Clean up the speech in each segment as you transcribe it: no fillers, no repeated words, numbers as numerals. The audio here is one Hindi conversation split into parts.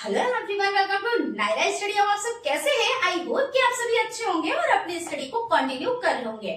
Hello everyone, welcome to Naira study. आप सब कैसे हैं? आई होप कि आप सभी अच्छे होंगे और अपनी स्टडी को कंटिन्यू कर रहे होंगे।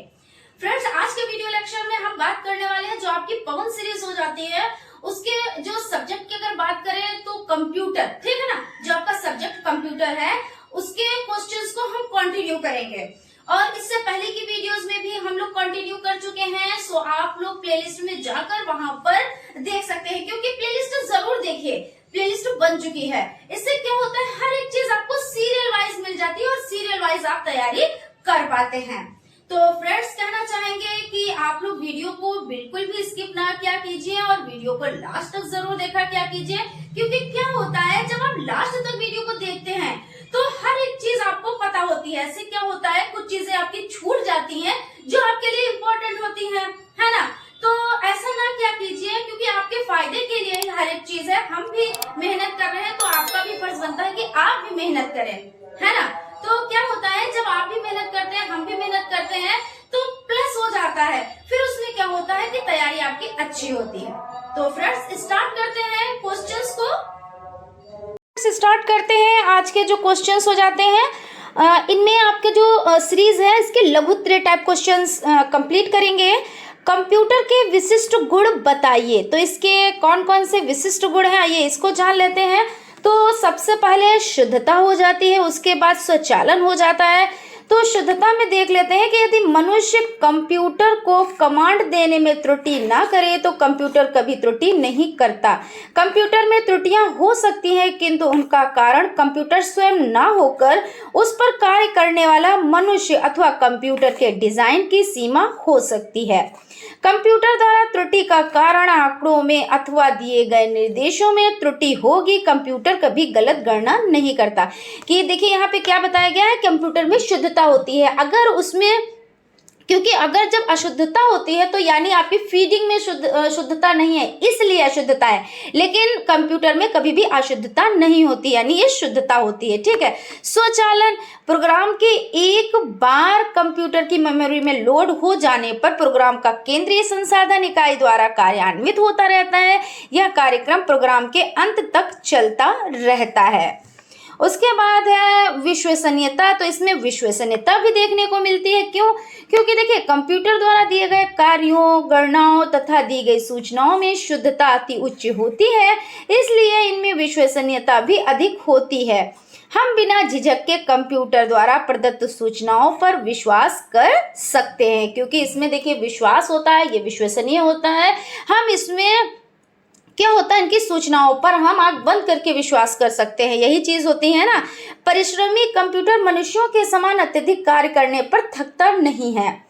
फ्रेंड्स, आज के वीडियो लेक्चर में हम बात करने वाले हैं जो आपकी पवन सीरीज हो जाती है उसके जो सब्जेक्ट की अगर बात करें तो कंप्यूटर, ठीक है ना। जो आपका सब्जेक्ट कंप्यूटर है उसके क्वेश्चंस को हम कंटिन्यू करेंगे और इससे पहले की वीडियोस में भी हम लोग कंटिन्यू कर चुके हैं। सो आप लोग प्लेलिस्ट में जाकर वहां पर देख सकते हैं, क्योंकि प्लेलिस्ट जरूर देखिए, प्लेलिस्ट बन चुकी है। इससे क्या होता है, हर एक चीज आपको सीरियल वाइज मिल जाती है और सीरियल वाइज आप तैयारी कर पाते हैं। तो फ्रेंड्स, कहना चाहेंगे कि आप लोग वीडियो को बिल्कुल भी स्किप ना किया कीजिए और वीडियो को लास्ट तक जरूर देखा क्या कीजिए, क्योंकि क्या होता है जब आप लास्ट तक वीडियो को देखते हैं तो हर एक चीज आपको पता होती है। ऐसे क्या होता है, कुछ चीजें आपकी छूट जाती हैं जो आपके लिए इम्पोर्टेंट होती है ना। तो ऐसा ना क्या कीजिए, क्योंकि आपके फायदे के लिए हर एक चीज है। हम भी मेहनत कर रहे हैं तो आपका भी फर्ज बनता है कि आप भी मेहनत करें, है ना। तो क्या होता है, जब आप भी मेहनत करते हैं, हम भी मेहनत करते हैं तो प्लस हो जाता है। फिर उसमें क्या होता है कि तैयारी आपकी अच्छी होती है। तो फ्रेंड्स, स्टार्ट करते हैं क्वेश्चंस को। स्टार्ट करते हैं। आज के जो क्वेश्चंस हो जाते हैं इनमें आपके जो सीरीज है इसके लघुत्तरीय टाइप क्वेश्चंस कंप्लीट करेंगे। कंप्यूटर के विशिष्ट गुण बताइए। तो इसके कौन कौन से विशिष्ट गुण हैं आइए इसको जान लेते हैं। तो सबसे पहले शुद्धता हो जाती है, उसके बाद स्वचालन हो जाता है। तो शुद्धता में देख लेते हैं कि यदि मनुष्य कंप्यूटर को कमांड देने में त्रुटि ना करे तो कंप्यूटर कभी त्रुटि नहीं करता। कंप्यूटर में त्रुटियां हो सकती हैं किंतु उनका कारण कंप्यूटर स्वयं ना होकर उस पर कार्य करने वाला मनुष्य अथवा कंप्यूटर के डिजाइन की सीमा हो सकती है। कंप्यूटर द्वारा त्रुटि का कारण आंकड़ों में अथवा दिए गए निर्देशों में त्रुटि होगी। कंप्यूटर कभी गलत गणना नहीं करता। कि देखिए यहाँ पे क्या बताया गया है, कंप्यूटर में शुद्धता होती है। अगर उसमें, क्योंकि अगर जब अशुद्धता होती है तो यानी आपकी फीडिंग में शुद्धता नहीं है, इसलिए अशुद्धता है। लेकिन कंप्यूटर में कभी भी अशुद्धता नहीं होती, यानी ये शुद्धता होती है, ठीक है। स्वचालन, प्रोग्राम के एक बार कंप्यूटर की मेमोरी में लोड हो जाने पर प्रोग्राम का केंद्रीय संसाधन इकाई द्वारा कार्यान्वित होता रहता है। यह कार्यक्रम प्रोग्राम के अंत तक चलता रहता है। उसके बाद है विश्वसनीयता। तो इसमें विश्वसनीयता भी देखने को मिलती है। क्यों? क्योंकि देखिए कंप्यूटर द्वारा दिए गए कार्यों, गणनाओं तथा दी गई सूचनाओं में शुद्धता अति उच्च होती है, इसलिए इनमें विश्वसनीयता भी अधिक होती है। हम बिना झिझक के कंप्यूटर द्वारा प्रदत्त सूचनाओं पर विश्वास कर सकते हैं, क्योंकि इसमें देखिए विश्वास होता है, ये विश्वसनीय होता है। हम इसमें क्या होता है, इनकी सूचनाओं पर हम आंख बंद करके विश्वास कर सकते हैं, यही चीज होती है ना। परिश्रमी कंप्यूटर मनुष्यों के समान अत्यधिक कार्य करने पर थकता नहीं है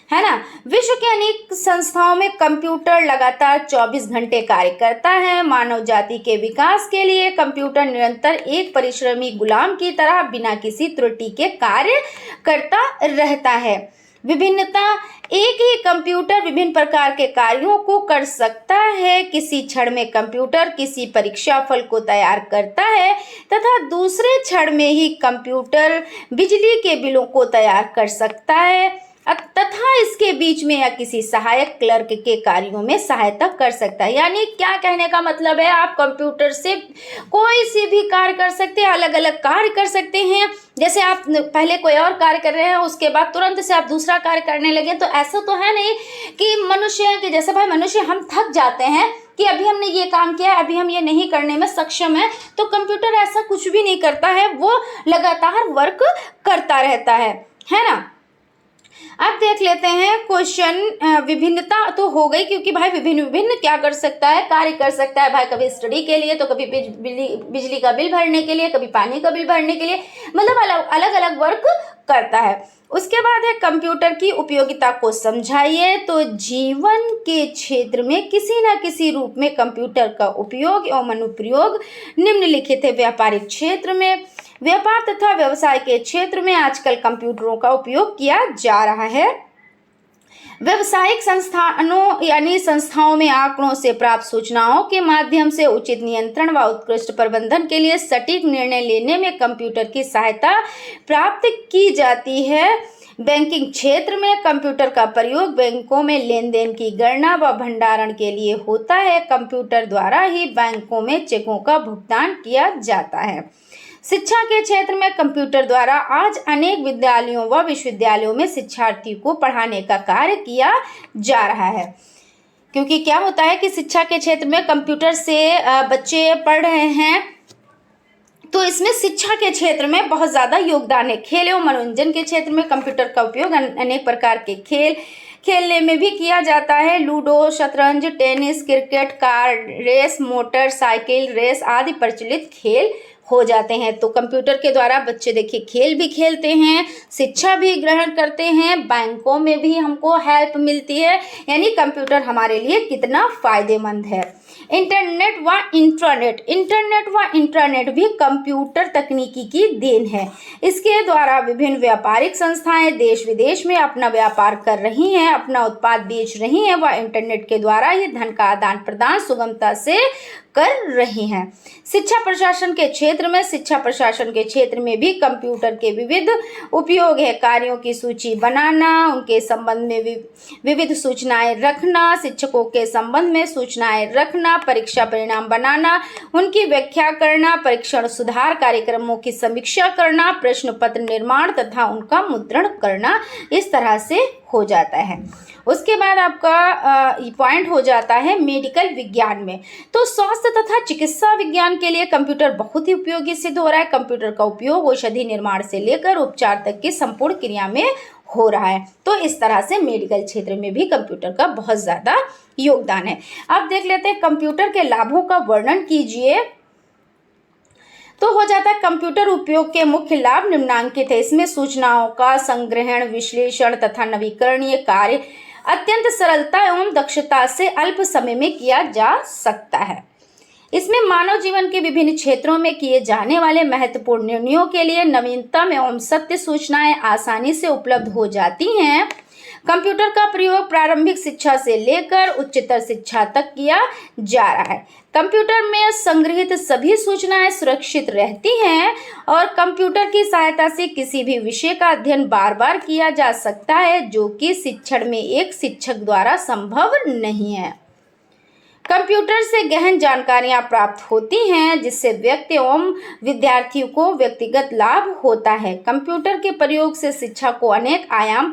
ना। विश्व के अनेक संस्थाओं में कंप्यूटर लगातार 24 घंटे कार्य करता है। मानव जाति के विकास के लिए कंप्यूटर निरंतर एक परिश्रमी गुलाम की तरह बिना किसी त्रुटि के कार्य करता रहता है। विभिन्नता, एक ही कंप्यूटर विभिन्न प्रकार के कार्यों को कर सकता है। किसी क्षण में कंप्यूटर किसी परीक्षा फल को तैयार करता है तथा दूसरे क्षण में ही कंप्यूटर बिजली के बिलों को तैयार कर सकता है तथा इसके बीच में या किसी सहायक क्लर्क के कार्यों में सहायता कर सकता है। यानी क्या कहने का मतलब है, आप कंप्यूटर से कोई सी भी कार्य कर सकते हैं, अलग अलग कार्य कर सकते हैं। जैसे आप पहले कोई और कार्य कर रहे हैं, उसके बाद तुरंत से आप दूसरा कार्य करने लगे, तो ऐसा तो है नहीं कि मनुष्य के जैसे भाई मनुष्य हम थक जाते हैं कि अभी हमने ये काम किया, अभी हम ये नहीं करने में सक्षम है। तो कंप्यूटर ऐसा कुछ भी नहीं करता है, वो लगातार वर्क करता रहता है ना। अब देख लेते हैं क्वेश्चन। विभिन्नता तो हो गई, क्योंकि भाई विभिन्न विभिन्न क्या कर सकता है, कार्य कर सकता है। भाई कभी स्टडी के लिए, तो कभी बिजली का बिल भरने के लिए, कभी पानी का बिल भरने के लिए, मतलब अलग अलग वर्क करता है। उसके बाद है कंप्यूटर की उपयोगिता को समझाइए। तो जीवन के क्षेत्र में किसी न किसी रूप में कंप्यूटर का उपयोग एवं अनुप्रयोग निम्नलिखित है। व्यापारिक क्षेत्र में, व्यापार तथा व्यवसाय के क्षेत्र में आजकल कंप्यूटरों का उपयोग किया जा रहा है। व्यावसायिक संस्थानों यानी संस्थाओं में आंकड़ों से प्राप्त सूचनाओं के माध्यम से उचित नियंत्रण व उत्कृष्ट प्रबंधन के लिए सटीक निर्णय लेने में कंप्यूटर की सहायता प्राप्त की जाती है। बैंकिंग क्षेत्र में कंप्यूटर का प्रयोग बैंकों में लेन देन की गणना व भंडारण के लिए होता है। कंप्यूटर द्वारा ही बैंकों में चेकों का भुगतान किया जाता है। शिक्षा के क्षेत्र में कंप्यूटर द्वारा आज अनेक विद्यालयों व विश्वविद्यालयों में शिक्षार्थी को पढ़ाने का कार्य किया जा रहा है। क्योंकि क्या होता है कि शिक्षा के क्षेत्र में कंप्यूटर से बच्चे पढ़ रहे हैं, तो इसमें शिक्षा के क्षेत्र में बहुत ज़्यादा योगदान है। खेल एवं मनोरंजन के क्षेत्र में कंप्यूटर का उपयोग अनेक प्रकार के खेल खेलने में भी किया जाता है। लूडो, शतरंज, tennis, cricket, car race, motorcycle race आदि प्रचलित खेल हो जाते हैं। तो कंप्यूटर के द्वारा बच्चे देखिए खेल भी खेलते हैं, शिक्षा भी ग्रहण करते हैं, बैंकों में भी हमको हेल्प मिलती है। यानी कंप्यूटर हमारे लिए कितना फायदेमंद है। इंटरनेट व इंट्रानेट भी कंप्यूटर तकनीकी की देन है। इसके द्वारा विभिन्न व्यापारिक संस्थाएं देश विदेश में अपना व्यापार कर रही हैं, अपना उत्पाद बेच रही हैं व इंटरनेट के द्वारा ही धन का आदान प्रदान सुगमता से कर रही हैं। शिक्षा प्रशासन के क्षेत्र में भी कंप्यूटर के विविध उपयोग है। कार्यों की सूची बनाना, उनके संबंध में विविध सूचनाएं रखना, शिक्षकों के संबंध में सूचनाएं रखना, परीक्षा परिणाम बनाना, उनकी व्याख्या करना, परीक्षण सुधार कार्यक्रमों की समीक्षा करना, प्रश्न पत्र निर्माण तथा उनका मुद्रण करना, इस तरह से हो जाता है। उसके बाद आपका पॉइंट हो जाता है मेडिकल विज्ञान में। तो स्वास्थ्य तथा चिकित्सा विज्ञान के लिए कंप्यूटर बहुत ही उपयोगी सिद्ध हो रहा है। कंप्यूटर का उपयोग औषधि निर्माण से लेकर उपचार तक की संपूर्ण क्रिया में हो रहा है। तो इस तरह से मेडिकल क्षेत्र में भी कंप्यूटर का बहुत ज़्यादा योगदान है। अब देख लेते हैं कंप्यूटर के लाभों का वर्णन कीजिए। तो हो जाता है कंप्यूटर उपयोग के मुख्य लाभ निम्नांकित है। इसमें सूचनाओं का संग्रहण, विश्लेषण तथा नवीकरणीय कार्य अत्यंत सरलता एवं दक्षता से अल्प समय में किया जा सकता है। इसमें मानव जीवन के विभिन्न क्षेत्रों में किए जाने वाले महत्वपूर्ण निर्णयों के लिए नवीनतम एवं सत्य सूचनाएं आसानी से उपलब्ध हो जाती हैं। कंप्यूटर का प्रयोग प्रारंभिक शिक्षा से लेकर उच्चतर शिक्षा तक किया जा रहा है। कंप्यूटर में संग्रहित सभी सूचनाएं सुरक्षित रहती हैं और कंप्यूटर की सहायता से किसी भी विषय का अध्ययन बार बार किया जा सकता है, जो कि शिक्षण में एक शिक्षक द्वारा संभव नहीं है। कंप्यूटर से गहन जानकारियां प्राप्त होती हैं, जिससे व्यक्ति एवं विद्यार्थियों को व्यक्तिगत लाभ होता है। कंप्यूटर के प्रयोग से शिक्षा को अनेक आयाम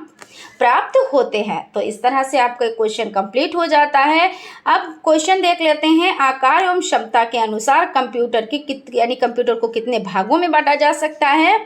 प्राप्त होते हैं। तो इस तरह से आपका क्वेश्चन कंप्लीट हो जाता है। अब क्वेश्चन देख लेते हैं। आकार एवं क्षमता के अनुसार कंप्यूटर कंप्यूटर को कितने भागों में बांटा जा सकता है।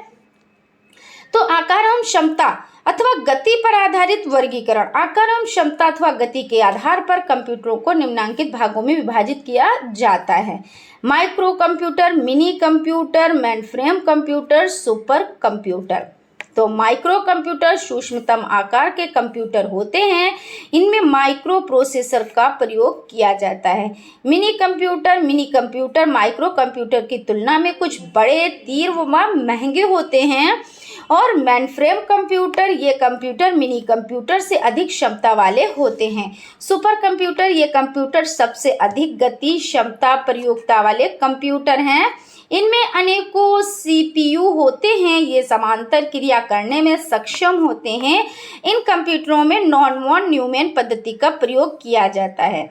तो आकार एवं क्षमता अथवा गति पर आधारित वर्गीकरण। आकार एवं क्षमता अथवा गति के आधार पर कंप्यूटरों को निम्नांकित भागों में विभाजित किया जाता है। Micro computer, mini computer, mainframe computer, super computer. तो माइक्रो कंप्यूटर सूक्ष्मतम आकार के कंप्यूटर होते हैं। इनमें माइक्रो प्रोसेसर का प्रयोग किया जाता है। मिनी कंप्यूटर माइक्रो कंप्यूटर की तुलना में कुछ बड़े, तीव्र व महंगे होते हैं। और मेनफ्रेम कंप्यूटर, ये कंप्यूटर मिनी कंप्यूटर से अधिक क्षमता वाले होते हैं। सुपर कंप्यूटर, ये कंप्यूटर सबसे अधिक गति, क्षमता, प्रयोगता वाले कंप्यूटर हैं। इनमें अनेकों सीपीयू होते हैं, ये समांतर क्रिया करने में सक्षम होते हैं। इन कंप्यूटरों में नॉन वॉन न्यूमैन पद्धति का प्रयोग किया जाता है।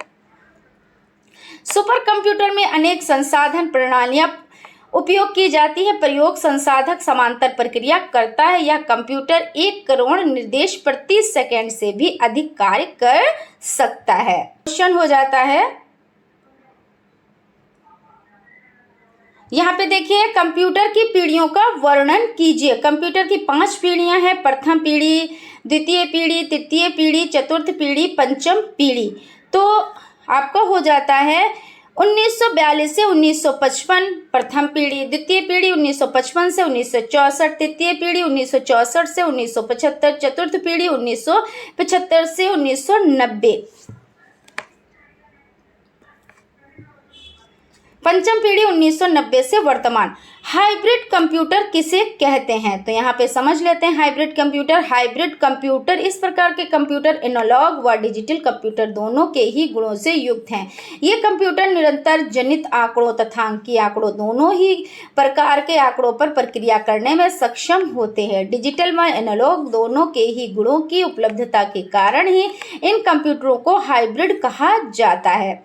सुपर कंप्यूटर में अनेक संसाधन प्रणालियां उपयोग की जाती है। प्रयोग संसाधक समांतर प्रक्रिया करता है। यह कंप्यूटर 1 करोड़ निर्देश प्रति सेकंड से भी अधिक कार्य कर सकता है। क्वेश्चन हो जाता है, यहाँ पे देखिए कंप्यूटर की पीढ़ियों का वर्णन कीजिए। कंप्यूटर की 5 पीढ़ियां हैं। प्रथम पीढ़ी, द्वितीय पीढ़ी, तृतीय पीढ़ी, चतुर्थ पीढ़ी, पंचम पीढ़ी। तो आपका हो जाता है 1942 से 1955 प्रथम पीढ़ी, द्वितीय पीढ़ी 1955 से 1964, तृतीय पीढ़ी 1964 से 1975, चतुर्थ पीढ़ी 1975 से 1990। पंचम पीढ़ी 1990 से वर्तमान। हाइब्रिड कंप्यूटर किसे कहते हैं? तो यहाँ पे समझ लेते हैं हाइब्रिड कंप्यूटर। हाइब्रिड कंप्यूटर इस प्रकार के कंप्यूटर एनालॉग व डिजिटल कंप्यूटर दोनों के ही गुणों से युक्त हैं। ये कंप्यूटर निरंतर जनित आंकड़ों तथा अंकीय आंकड़ों दोनों ही प्रकार के आंकड़ों पर प्रक्रिया करने में सक्षम होते हैं। डिजिटल व एनालॉग दोनों के ही गुणों की उपलब्धता के कारण ही इन कंप्यूटरों को हाइब्रिड कहा जाता है।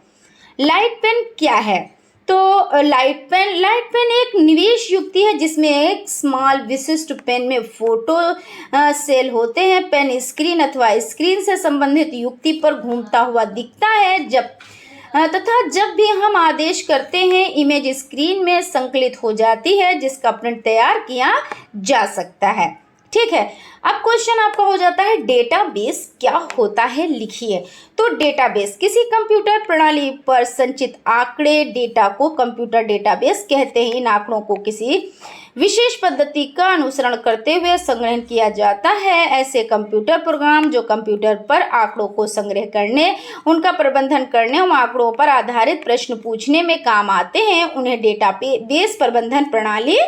लाइट पेन क्या है? तो लाइट पेन एक निवेश युक्ति है जिसमें एक स्मॉल विशिष्ट पेन में फोटो सेल होते हैं। पेन स्क्रीन अथवा स्क्रीन से संबंधित युक्ति पर घूमता हुआ दिखता है तथा जब भी हम आदेश करते हैं इमेज स्क्रीन में संकलित हो जाती है जिसका प्रिंट तैयार किया जा सकता है। ठीक है, अब क्वेश्चन आपका हो जाता है डेटाबेस क्या होता है, लिखिए। तो डेटाबेस किसी कंप्यूटर प्रणाली पर संचित आंकड़े डेटा को कंप्यूटर डेटाबेस कहते हैं। इन आंकड़ों को किसी विशेष पद्धति का अनुसरण करते हुए संग्रहण किया जाता है। ऐसे कंप्यूटर प्रोग्राम जो कंप्यूटर पर आंकड़ों को संग्रह करने, उनका प्रबंधन करने और आंकड़ों पर आधारित प्रश्न पूछने में काम आते हैं, उन्हें डेटाबेस प्रबंधन प्रणाली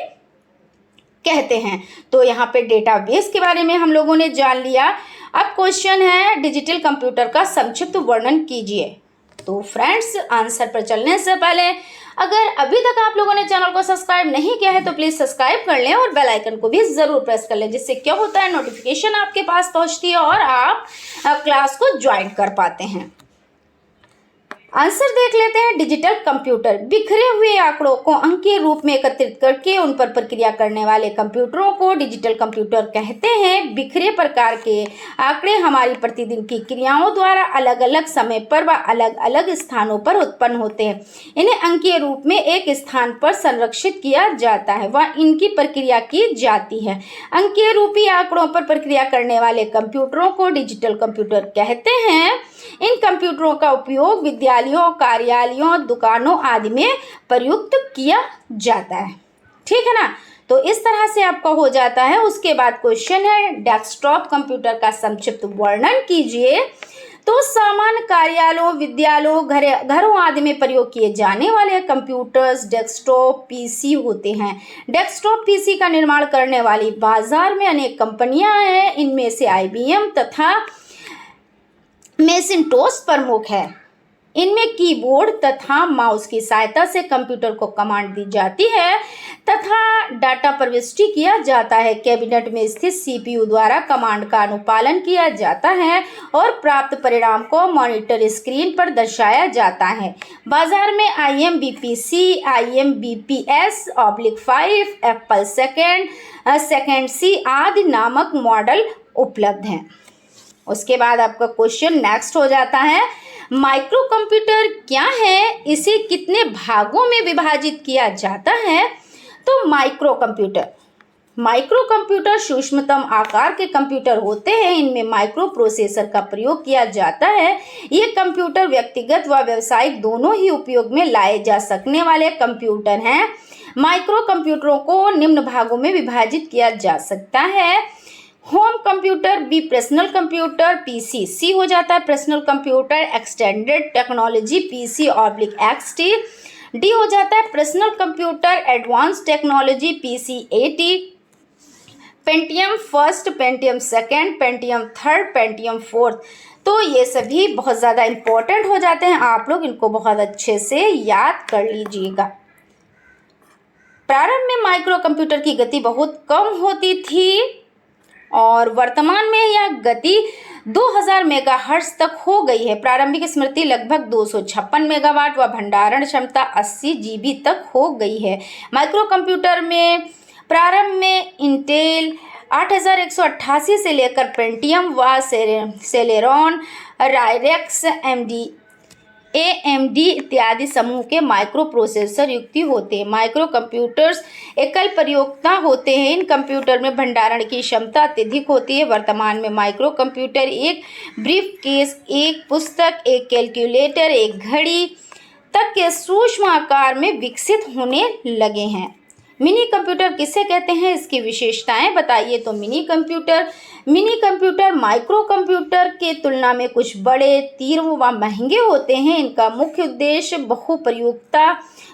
कहते हैं। तो यहाँ पे डेटाबेस के बारे में हम लोगों ने जान लिया। अब क्वेश्चन है डिजिटल कंप्यूटर का संक्षिप्त वर्णन कीजिए। तो फ्रेंड्स, आंसर पर चलने से पहले अगर अभी तक आप लोगों ने चैनल को सब्सक्राइब नहीं किया है तो प्लीज सब्सक्राइब कर लें और बेल आइकन को भी जरूर प्रेस कर लें, जिससे क्या होता है नोटिफिकेशन आपके पास पहुंचती है और आप क्लास को ज्वाइन कर पाते हैं। आंसर देख लेते हैं। डिजिटल कंप्यूटर बिखरे हुए आंकड़ों को अंकीय रूप में एकत्रित करके उन पर प्रक्रिया करने वाले कंप्यूटरों को डिजिटल कंप्यूटर कहते हैं। बिखरे प्रकार के आंकड़े हमारी प्रतिदिन की क्रियाओं द्वारा अलग अलग समय पर व अलग अलग स्थानों पर उत्पन्न होते हैं। इन्हें अंकीय रूप में एक स्थान पर संरक्षित किया जाता है व इनकी प्रक्रिया की जाती है। अंकीय रूपी आंकड़ों पर प्रक्रिया करने वाले कंप्यूटरों को डिजिटल कंप्यूटर कहते हैं। इन कंप्यूटरों का उपयोग विद्यालयों, कार्यालयों, दुकानों आदि में प्रयुक्त किया जाता है। ठीक है ना? तो इस तरह से आपका हो जाता है। उसके बाद क्वेश्चन है डेस्कटॉप कंप्यूटर का संक्षिप्त वर्णन कीजिए। तो सामान्य कार्यालयों, विद्यालयों, घरों आदि में प्रयोग किए जाने वाले कंप्यूटर्स डेस्कटॉप पीसी होते हैं। डेस्कटॉप पीसी का निर्माण करने वाली बाजार में अनेक कंपनियां हैं। इनमें से IBM तथा मैकिन्टोश प्रमुख है। इनमें कीबोर्ड तथा माउस की सहायता से कंप्यूटर को कमांड दी जाती है तथा डाटा प्रविष्टि किया जाता है। कैबिनेट में स्थित CPU द्वारा कमांड का अनुपालन किया जाता है और प्राप्त परिणाम को मॉनिटर स्क्रीन पर दर्शाया जाता है। बाजार में IMBPC, IMBPS/5, Apple second C आदि नामक मॉडल उपलब्ध हैं। उसके बाद आपका क्वेश्चन नेक्स्ट हो जाता है माइक्रो कंप्यूटर क्या है, इसे कितने भागों में विभाजित किया जाता है। तो माइक्रो कंप्यूटर सूक्ष्मतम आकार के कंप्यूटर होते हैं। इनमें माइक्रो प्रोसेसर का प्रयोग किया जाता है। ये कंप्यूटर व्यक्तिगत व व्यावसायिक दोनों ही उपयोग में लाए जा सकने वाले कंप्यूटर हैं। माइक्रो कंप्यूटरों को निम्न भागों में विभाजित किया जा सकता है। Home computer, B personal computer, PC, C हो जाता है personal computer, extended technology PC/XT, D हो जाता है personal computer, advance technology PC/AT, Pentium first, Pentium second, Pentium third, Pentium fourth. तो ये सभी बहुत ज़्यादा इम्पोर्टेंट हो जाते हैं, आप लोग इनको बहुत अच्छे से याद कर लीजिएगा। प्रारंभ में माइक्रो कंप्यूटर की गति बहुत कम होती थी और वर्तमान में यह गति 2000 मेगाहर्ट्ज तक हो गई है। प्रारंभिक स्मृति लगभग 256 मेगावाट व भंडारण क्षमता 80 GB तक हो गई है। माइक्रो कंप्यूटर में प्रारंभ में इंटेल 8188 से लेकर पेंटियम व सेलेरॉन, रायरेक्स, AMD इत्यादि समूह के माइक्रो प्रोसेसर युक्त होते हैं। माइक्रो कंप्यूटर्स एकल प्रयोक्ता होते हैं। इन कंप्यूटर में भंडारण की क्षमता अत्यधिक होती है। वर्तमान में माइक्रो कंप्यूटर एक ब्रीफकेस, एक पुस्तक, एक कैलकुलेटर, एक घड़ी तक के सूक्ष्म आकार में विकसित होने लगे हैं। मिनी कंप्यूटर किसे कहते हैं, इसकी विशेषताएं बताइए। तो मिनी कंप्यूटर माइक्रो कंप्यूटर के तुलना में कुछ बड़े, तीव्र व महंगे होते हैं। इनका मुख्य उद्देश्य बहुप्रयुक्ता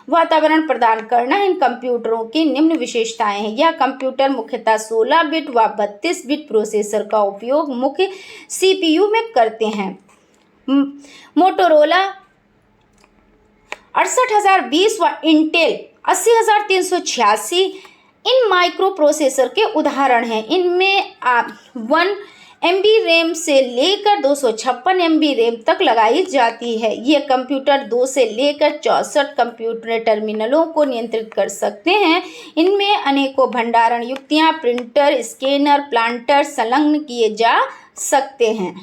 वातावरण प्रदान करना है। इन कंप्यूटरों की निम्न विशेषताएं हैं। यह कंप्यूटर मुख्यतः 16 बिट व 32 बिट प्रोसेसर का उपयोग मुख्य CPU में करते हैं। मोटोरोला 68020 व इंटेल 80386 इन माइक्रो प्रोसेसर के उदाहरण हैं। इनमें 1 MB रैम से लेकर 256 MB रैम तक लगाई जाती है। ये कंप्यूटर 2 से लेकर 64 कंप्यूटर टर्मिनलों को नियंत्रित कर सकते हैं। इनमें अनेकों भंडारण युक्तियां, प्रिंटर, स्कैनर, प्लांटर संलग्न किए जा सकते हैं।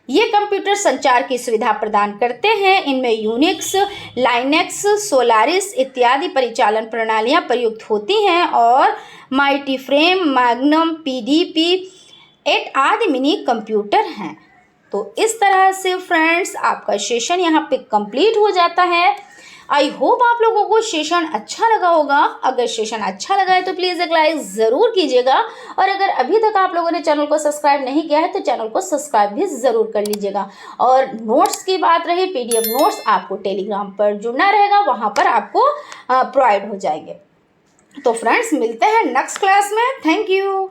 ये कंप्यूटर संचार की सुविधा प्रदान करते हैं। इनमें यूनिक्स, लाइनेक्स, सोलारिस इत्यादि परिचालन प्रणालियां प्रयुक्त होती हैं और माइटीफ्रेम, मैग्नम, PDP-8 आदि मिनी कंप्यूटर हैं। तो इस तरह से फ्रेंड्स आपका सेशन यहाँ पे कंप्लीट हो जाता है। आई होप आप लोगों को सेशन अच्छा लगा होगा। अगर सेशन अच्छा लगा है तो प्लीज़ एक लाइक ज़रूर कीजिएगा और अगर अभी तक आप लोगों ने चैनल को सब्सक्राइब नहीं किया है तो चैनल को सब्सक्राइब भी ज़रूर कर लीजिएगा। और नोट्स की बात रही, PDF नोट्स आपको टेलीग्राम पर जुड़ना रहेगा, वहाँ पर आपको प्रोवाइड हो जाएंगे। तो फ्रेंड्स मिलते हैं नेक्स्ट क्लास में। Thank you.